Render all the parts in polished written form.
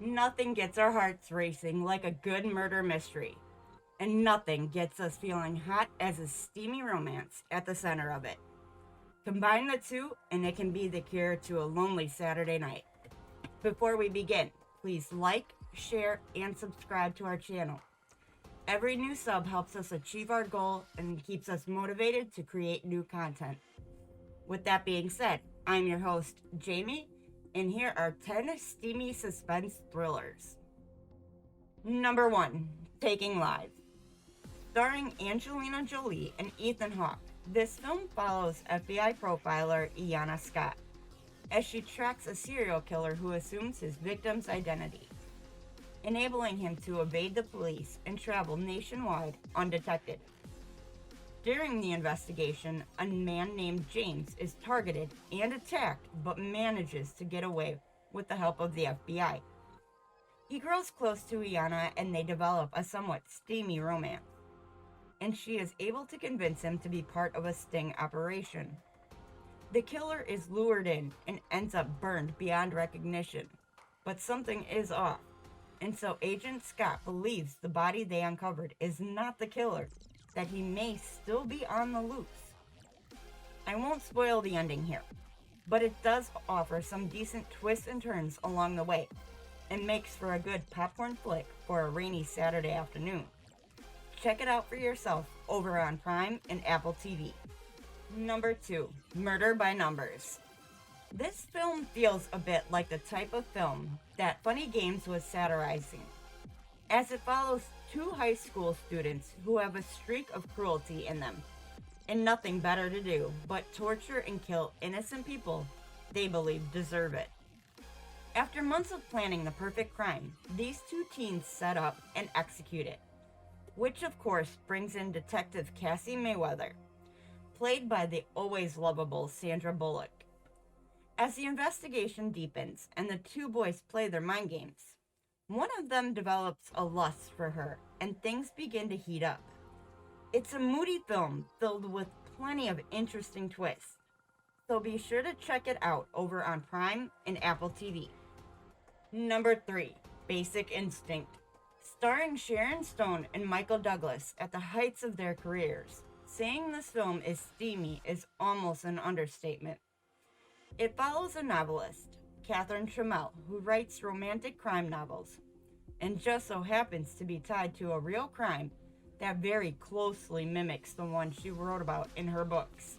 Nothing gets our hearts racing like a good murder mystery, and nothing gets us feeling hot as a steamy romance at the center of it. Combine the two, and it can be the cure to a lonely Saturday night. Before we begin, please like, share, and subscribe to our channel. Every new sub helps us achieve our goal and keeps us motivated to create new content. With that being said, I'm your host, Jamie, and here are 10 steamy suspense thrillers. Number 1, Taking Lives. Starring Angelina Jolie and Ethan Hawke, this film follows FBI profiler Iana Scott as she tracks a serial killer who assumes his victim's identity, enabling him to evade the police and travel nationwide undetected. During the investigation, a man named James is targeted and attacked but manages to get away with the help of the FBI. He grows close to Iana and they develop a somewhat steamy romance, and she is able to convince him to be part of a sting operation. The killer is lured in and ends up burned beyond recognition, but something is off, and so Agent Scott believes the body they uncovered is not the killer, that he may still be on the loose. I won't spoil the ending here, but it does offer some decent twists and turns along the way, and makes for a good popcorn flick for a rainy Saturday afternoon. Check it out for yourself over on Prime and Apple TV. Number 2, Murder by Numbers. This film feels a bit like the type of film that Funny Games was satirizing, as it follows two high school students who have a streak of cruelty in them, and nothing better to do but torture and kill innocent people they believe deserve it. After months of planning the perfect crime, these two teens set up and execute it, which of course brings in Detective Cassie Mayweather, played by the always lovable Sandra Bullock. As the investigation deepens and the two boys play their mind games, one of them develops a lust for her and things begin to heat up. It's a moody film filled with plenty of interesting twists, so be sure to check it out over on Prime and Apple TV. Number 3, Basic Instinct. Starring Sharon Stone and Michael Douglas at the heights of their careers, saying this film is steamy is almost an understatement. It follows a novelist, Catherine Trammell, who writes romantic crime novels, and just so happens to be tied to a real crime that very closely mimics the one she wrote about in her books.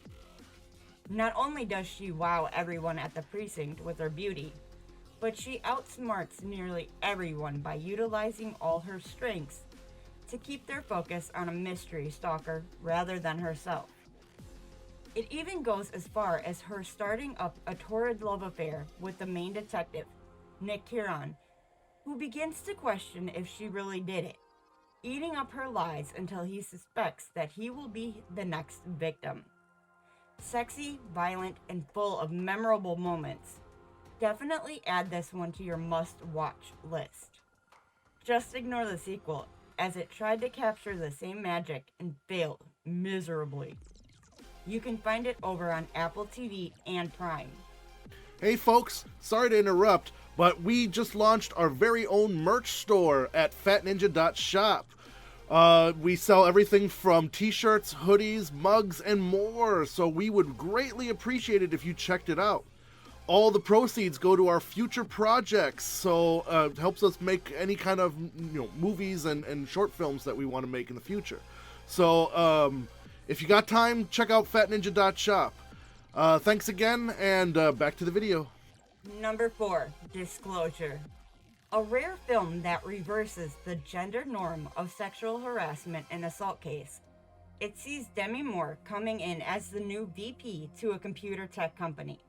Not only does she wow everyone at the precinct with her beauty, but she outsmarts nearly everyone by utilizing all her strengths to keep their focus on a mystery stalker rather than herself. It even goes as far as her starting up a torrid love affair with the main detective, Nick Kieran, who begins to question if she really did it, eating up her lies until he suspects that he will be the next victim. Sexy, violent, and full of memorable moments. Definitely add this one to your must-watch list. Just ignore the sequel, as it tried to capture the same magic and failed miserably. You can find it over on Apple TV and Prime. Hey folks, sorry to interrupt, but we just launched our very own merch store at fatninja.shop. We sell everything from t-shirts, hoodies, mugs, and more, so we would greatly appreciate it if you checked it out. All the proceeds go to our future projects, so it helps us make any kind of movies and short films that we want to make in the future. So if you got time, check out fatninja.shop. Thanks again, and back to the video. Number 4, Disclosure. A rare film that reverses the gender norm of sexual harassment and assault case. It sees Demi Moore coming in as the new VP to a computer tech company,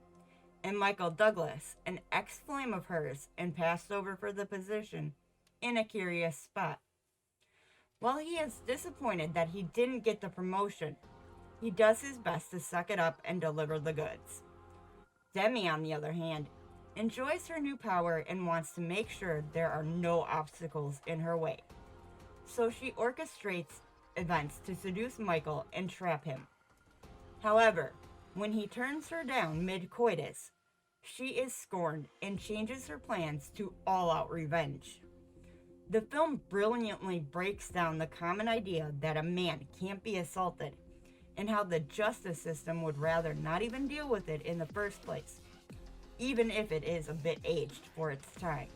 and Michael Douglas, an ex-flame of hers and passed over for the position, in a curious spot. While he is disappointed that he didn't get the promotion, he does his best to suck it up and deliver the goods. Demi, on the other hand, enjoys her new power and wants to make sure there are no obstacles in her way. So she orchestrates events to seduce Michael and trap him. However, when he turns her down mid-coitus, she is scorned and changes her plans to all-out revenge. The film brilliantly breaks down the common idea that a man can't be assaulted and how the justice system would rather not even deal with it in the first place, even if it is a bit aged for its time.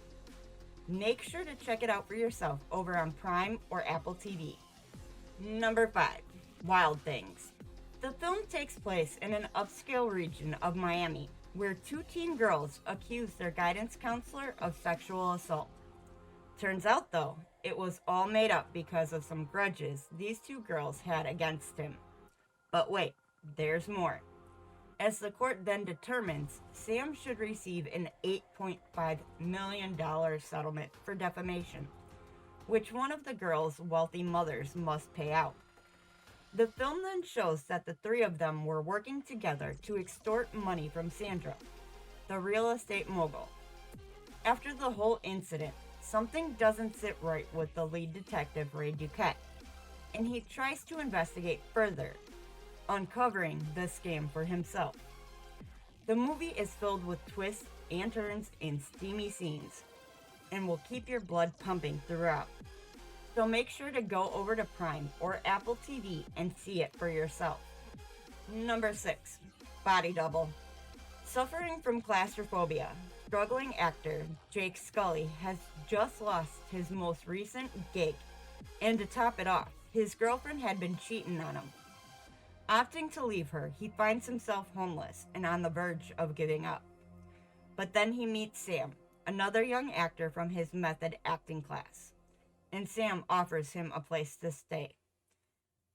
Make sure to check it out for yourself over on Prime or Apple TV. Number 5. Wild Things. The film takes place in an upscale region of Miami where 2 teen girls accuse their guidance counselor of sexual assault. Turns out, though, it was all made up because of some grudges these 2 girls had against him. But wait, there's more. As the court then determines, Sam should receive an $8.5 million settlement for defamation, which one of the girls' wealthy mothers must pay out. The film then shows that the 3 of them were working together to extort money from Sandra, the real estate mogul. After the whole incident, something doesn't sit right with the lead detective, Ray Duquette, and he tries to investigate further, uncovering the scam for himself. The movie is filled with twists and turns and steamy scenes, and will keep your blood pumping throughout. So make sure to go over to Prime or Apple TV and see it for yourself. Number 6. Body Double. Suffering from claustrophobia, struggling actor Jake Scully has just lost his most recent gig, and to top it off, his girlfriend had been cheating on him. Opting to leave her, he finds himself homeless and on the verge of giving up. But then he meets Sam, another young actor from his method acting class, and Sam offers him a place to stay.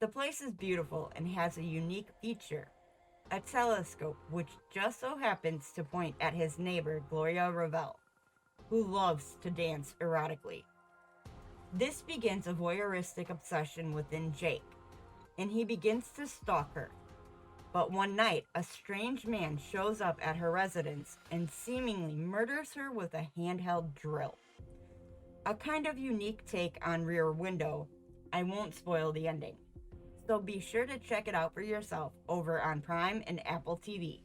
The place is beautiful and has a unique feature, a telescope which just so happens to point at his neighbor Gloria Ravel, who loves to dance erotically. This begins a voyeuristic obsession within Jake, and he begins to stalk her. But one night, a strange man shows up at her residence and seemingly murders her with a handheld drill. A kind of unique take on Rear Window. I won't spoil the ending, so be sure to check it out for yourself over on Prime and Apple TV.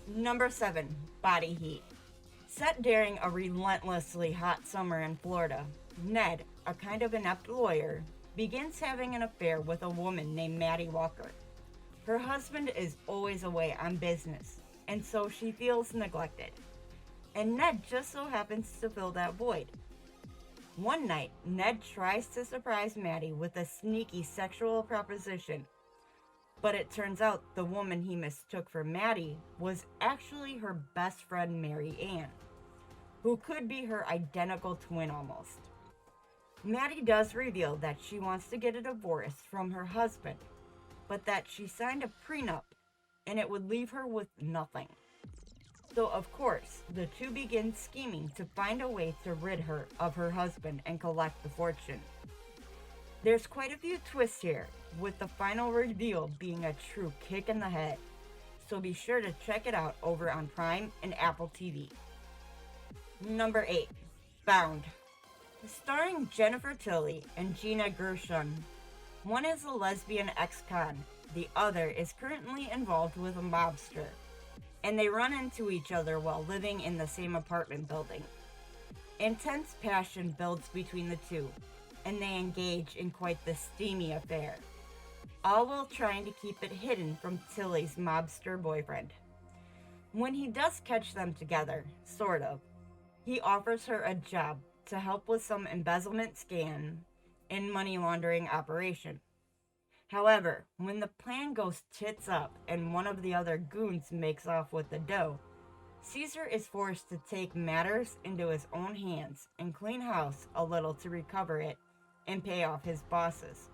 Number 7. Body Heat. Set during a relentlessly hot summer in Florida, Ned, a kind of inept lawyer, begins having an affair with a woman named Maddie Walker. Her husband is always away on business, and so she feels neglected. And Ned just so happens to fill that void. One night, Ned tries to surprise Maddie with a sneaky sexual proposition, but it turns out the woman he mistook for Maddie was actually her best friend Mary Ann, who could be her identical twin almost. Maddie does reveal that she wants to get a divorce from her husband, but that she signed a prenup and it would leave her with nothing. So of course, the two begin scheming to find a way to rid her of her husband and collect the fortune. There's quite a few twists here, with the final reveal being a true kick in the head, so be sure to check it out over on Prime and Apple TV. Number 8. Bound. Starring Jennifer Tilly and Gina Gershon. One is a lesbian ex-con, the other is currently involved with a mobster, and they run into each other while living in the same apartment building. Intense passion builds between the two, and they engage in quite the steamy affair, all while trying to keep it hidden from Tilly's mobster boyfriend. When he does catch them together, sort of, he offers her a job to help with some embezzlement scam and money laundering operation. However, when the plan goes tits up and one of the other goons makes off with the dough, Caesar is forced to take matters into his own hands and clean house a little to recover it and pay off his bosses.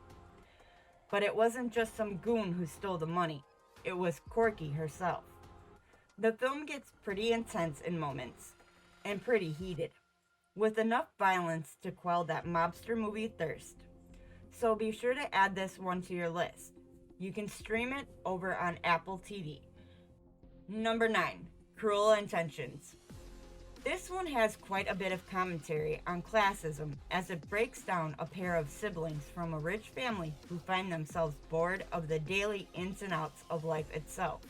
But it wasn't just some goon who stole the money, it was Corky herself. The film gets pretty intense in moments, and pretty heated, with enough violence to quell that mobster movie thirst. So be sure to add this one to your list. You can stream it over on Apple TV. Number 9. Cruel Intentions. This one has quite a bit of commentary on classism as it breaks down a pair of siblings from a rich family who find themselves bored of the daily ins and outs of life itself.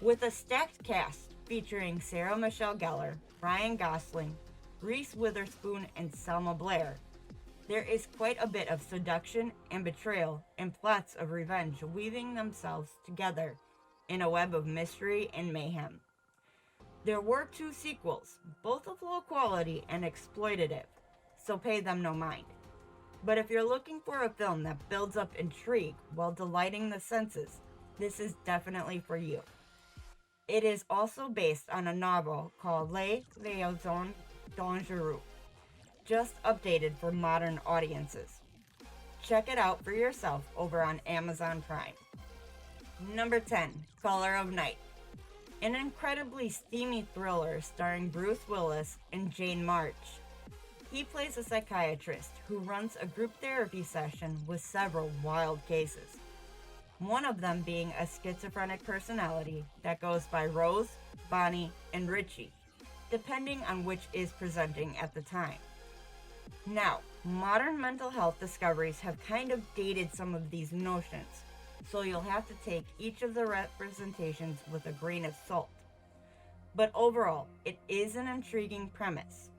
With a stacked cast, featuring Sarah Michelle Gellar, Ryan Gosling, Reese Witherspoon, and Selma Blair. There is quite a bit of seduction and betrayal and plots of revenge weaving themselves together in a web of mystery and mayhem. There were 2 sequels, both of low quality and exploitative, so pay them no mind. But if you're looking for a film that builds up intrigue while delighting the senses, this is definitely for you. It is also based on a novel called Les Liaisons Dangereuses, just updated for modern audiences. Check it out for yourself over on Amazon Prime. Number 10, Color of Night. An incredibly steamy thriller starring Bruce Willis and Jane March. He plays a psychiatrist who runs a group therapy session with several wild cases. One of them being a schizophrenic personality that goes by Rose, Bonnie, and Richie, depending on which is presenting at the time. Now, modern mental health discoveries have kind of dated some of these notions, so you'll have to take each of the representations with a grain of salt. But overall, it is an intriguing premise.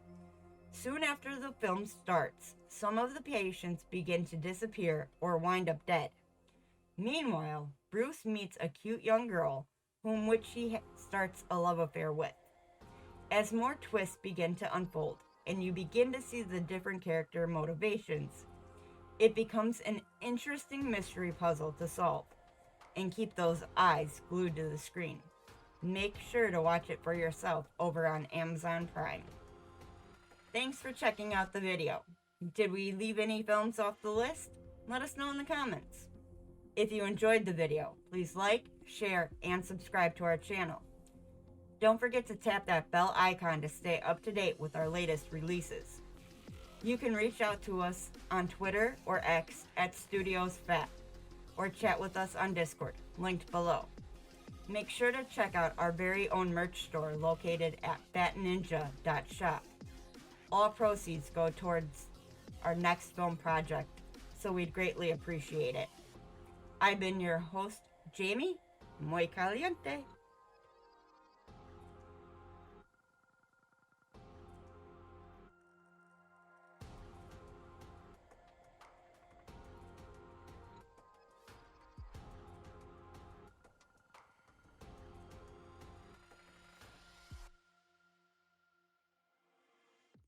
Soon after the film starts, some of the patients begin to disappear or wind up dead. Meanwhile, Bruce meets a cute young girl whom which he starts a love affair with. As more twists begin to unfold and you begin to see the different character motivations, it becomes an interesting mystery puzzle to solve and keep those eyes glued to the screen. Make sure to watch it for yourself over on Amazon Prime. Thanks for checking out the video. Did we leave any films off the list? Let us know in the comments. If you enjoyed the video, please like, share, and subscribe to our channel. Don't forget to tap that bell icon to stay up to date with our latest releases. You can reach out to us on Twitter or X at StudiosFat, or chat with us on Discord, linked below. Make sure to check out our very own merch store located at fatninja.shop. All proceeds go towards our next film project, so we'd greatly appreciate it. I've been your host, Jamie, Muy Caliente.